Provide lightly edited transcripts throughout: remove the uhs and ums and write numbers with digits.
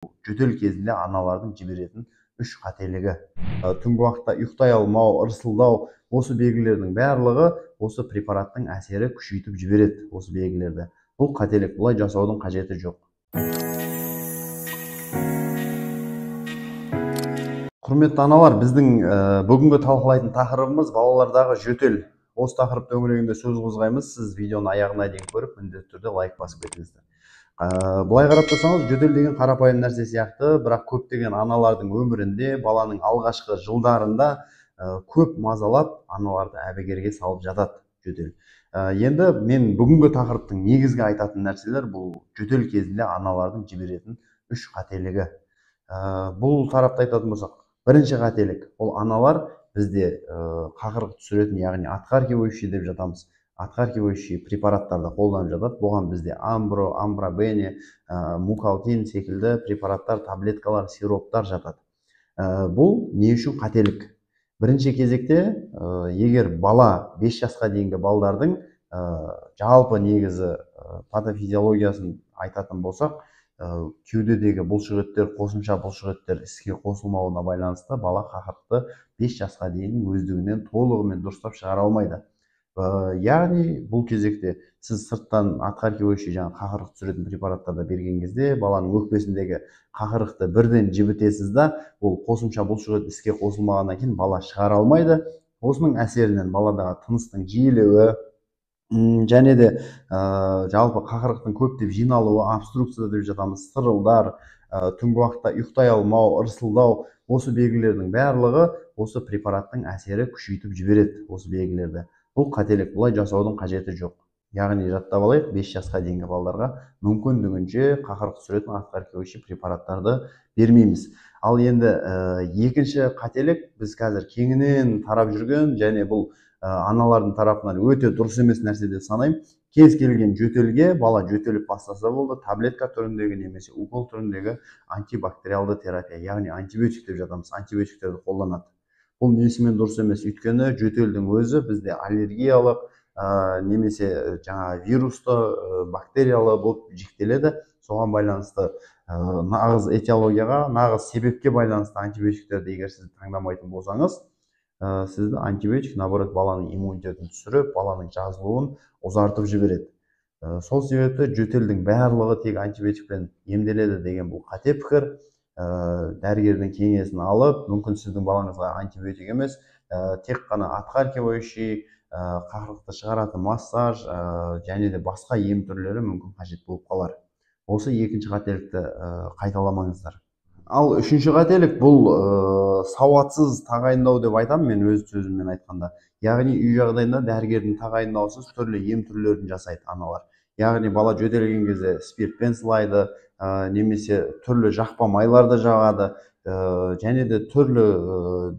жөтел кезінде аналардың жіберетін үш қателігі. Түнгі уақытта ұйықтай алмау, ырсылдау, осы белгілердің барлығы осы препараттың әсері күшейтіп жібереді осы белгілерді. Бұл қателік, бұлай жасаудың қажеті жоқ. Құрметті аналар, біздің бүгінгі талқылайтын тақырыбымыз балалардағы жөтел. Осы тақырып төңірегінде сөз қозғаймыз. Сіз видеоны аяғына дейін көріп, міндетті түрде лайк басып кетіңіздер. Былай қарап тұрсаңыз, жөтел деген қарапайым нәрсе сияқты, бірақ көптеген аналардың өмірінде, баланың алғашқы жылдарында көп мазалап, аналарды әбігерге салып жатады жөтел. Енді мен бүгінгі тақырыптың негізгі айтатын нәрселер бұл жөтел кезінде аналардың жіберетін үш қателігі. Бұл тарапта айтатын болсақ, бірінші қателік ол аналар бізде қақырық түсіретін, яғни отхаркивающий деп жатамыз. Отхаркивающий препараттарды қолданып жатады. Бұған бізде амбро, амбробене, мукалтин секілді препараттар, таблеткалар, сироптар жатады. Бұл не үшін қателік? Бірінші кезекте, егер бала 5 жасқа дейінгі балдардың жалпы негізі патофизиологиясын айтатын болсақ, кеудедегі бұлшықеттер, қосымша бұлшықеттер іске қосылмауына байланысты бала қақырықты 5 жасқа дейін өздігінен толығымен дұрыстап шығара алмайды. Яғни бұл кезекте сіз сырттан отхаркивающий жаңа қақырық түсіретін препараттарды берген кезде баланың өкпесіндегі қақырықты бірден жібітесіз да, ол қосымша бұлшықет іске қосылмағаннан кейін бала шығара алмайды. Осының әсерінен баладағы тыныстың жиілеуі, және де жалпы қақырықтың көптеп жиналуы, обструкция деп жатамыз, сырылдар, түнгі уақытта ұйықтай алмау, ырсылдау, осы белгілердің барлығы осы препараттың әсері күшейтіп жібереді осы белгілерді. Бұл қателік, бұлай жасаудың қажеті жоқ. Яғни жаттап алайық, 5 жасқа дейінгі балаларға мүмкіндігінше қақырық түсіретін отхаркивающий препараттарды бермейміз. Ал енді екінші қателік, біз қазір кеңінен тарап жүрген, және бұл аналардың тарапынан өте дұрыс емес нәрсе деп санаймын. Кез келген жөтелге бала жөтеліп бастаса болды, таблетка түріндегі немесе укол түріндегі антибактериалды терапия, яғни антибиотик деп жатамыз, антибиотиктерді қолданады. Бұл несімен дұрыс емес? Өйткені жөтелдің өзі бізде аллергиялық немесе жаңа вирусты, бактериялы болып жіктеледі. Соған байланысты нағыз этиологияға, нағыз себепке байланысты антибиотиктерді егер сіз таңдамайтын болсаңыз, сізді антибиотик наоборот баланың иммунитетін түсіріп, баланың жазылуын ұзартып жібереді. Сол себепті жөтелдің барлығы тек антибиотикпен емделеді деген бұл қате пікір. Дәрігердің кеңесін алып, мүмкін сіздің балаңызға антибиотик емес, тек қана отхаркивающий, қақырықты шығаратын массаж, және де басқа ем түрлері мүмкін қажет болып қалар. Осы екінші қателікті қайталамаңыздар. Ал үшінші қателік бұл сауатсыз тағайындау деп айтамын мен өз сөзіммен айтқанда. Яғни үй жағдайында дәрігердің тағайындаусыз түрлі ем түрлерін жасайды аналар. Яғни бала жөтелген кезде спиртпен сылайды, немесе түрлі жақпа майларды жағады, және де түрлі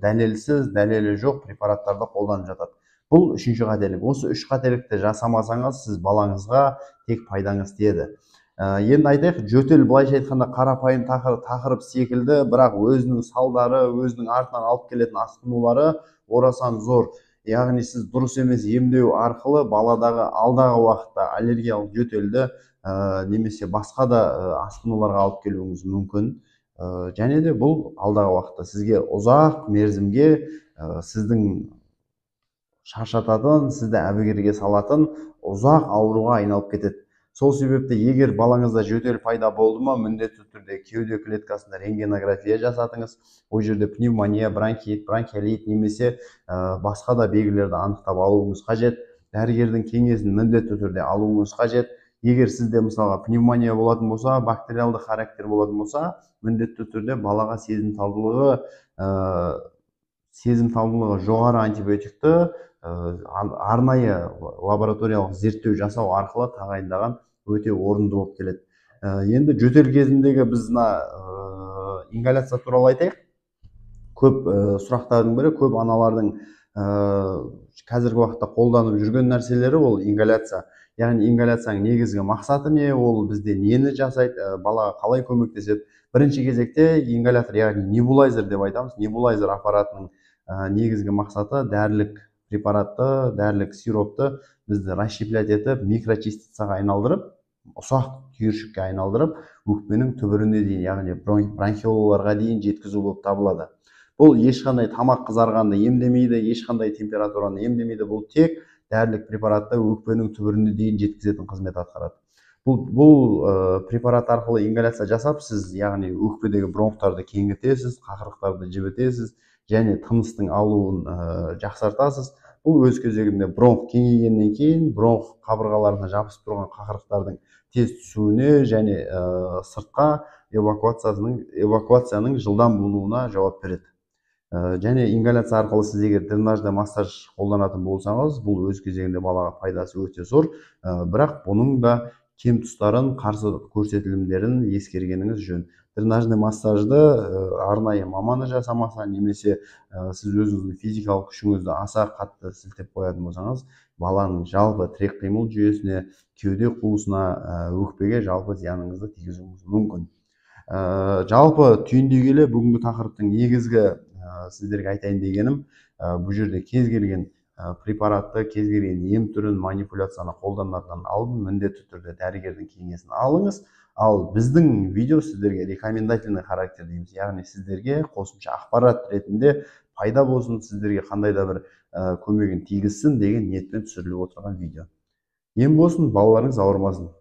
дәлелсіз, дәлелі жоқ препараттарды қолданып жатады. Бұл үшінші қателік. Осы үш қателікті жасамасаңыз, сіз балаңызға тек пайдаңыз тиеді. Енді айтайық, жөтел былайша айтқанда қарапайым тақырып секілді, бірақ өзінің салдары, өзінің артынан алып келетін асқынулары орасан зор. Яғни сіз дұрыс емес емдеу арқылы баладағы алдағы уақытта аллергиялық жөтелді немесе басқа да асқынуларға алып келуіңіз мүмкін. Және де бұл алдағы уақытта сізге ұзақ мерзімге сіздің шаршататын, сізді әбігерге салатын ұзақ ауруға айналып кетеді. Сол себепті егер балаңызда жөтел пайда болды ма, міндетті түрде кеуде клеткасында рентгенография жасатыңыз. Ол жерде пневмония, бронхит, бронхиолит немесе басқа да белгілерді анықтап алуыңыз қажет. Дәрігердің кеңесін міндетті түрде алуыңыз қажет. Егер сізде мысалға пневмония болатын болса, бактериалды характер болатын болса, міндетті түрде балаға сезімталдылығы жоғары антибиотикті арнайы лабораториялық зерттеу жасау арқылы тағайындаған өте орынды болып келеді. Енді жөтел кезіндегі біз ингаляция туралы айтайық. Көп сұрақтардың бірі, көп аналардың қазіргі уақытта қолданып жүрген нәрселері ол ингаляция. Яғни ингаляцияның негізгі мақсаты не, ол бізде нені жасайды, балаға қалай көмектеседі. Бірінші кезекте ингалятор, яғни небулайзер деп айтамыз. Небулайзер аппаратының негізгі мақсаты дәрілік препаратты, дәрілік сиропты бізді расщеплять етіп, микрочастицаға айналдырып, ұсақ түйіршікке айналдырып өкпенің түбіріне дейін, яғни бронхиолаларға дейін жеткізу болып табылады. Бұл ешқандай тамақ қызарғанды емдемейді, ешқандай температураны емдемейді. Бұл тек дәрілік препаратты өкпенің түбіріне дейін жеткізетін қызмет атқарады. Бұл препарат арқылы ингаляция жасап, сіз яғни өкпедегі бронхтарды кеңітесіз, қақырықтарды жібітесіз және тыныстың алуын жақсартасыз. Бұл өз кезегінде бронх кеңейгеннен кейін бронх қабырғаларына жабысып тұрған қақырықтардың тез түсуіне және сыртқа эвакуацияның жылдам болуына жауап береді. Және ингаляция арқылы сіз егер дренажды массаж қолданатын болсаңыз, бұл өз кезегінде балаға пайдасы өте зор, бірақ бұның да кем тұстарын, қарсы көрсетілімдерін ескергеніңіз жөн. Дренажды массажды арнайы маманы жасамаса, немесе сіз өзіңіздің физикалық күшіңізді аса қатты сілтеп қоятын болсаңыз, баланың жалпы тірек қимыл жүйесіне, кеуде қуысына, өкпеге жалпы зияныңызды тигізуіңіз мүмкін. Жалпы түйіндей келе бүгінгі тақырыптың негізгі сіздерге айтайын дегенім, бұл жерде кез келген препаратты, кез келген ем түрін, манипуляцияны қолданардан алдын міндетті түрде дәрігердің кеңесін алыңыз. Ал біздің видео сіздерге рекомендательный характер дейміз, яғни сіздерге қосымша ақпарат ретінде пайда болсын, сіздерге қандай да бір көмегін тигізсін деген ниетпен түсіріліп отырған видео. Ем болсын, балаларыңыз ауырмасын.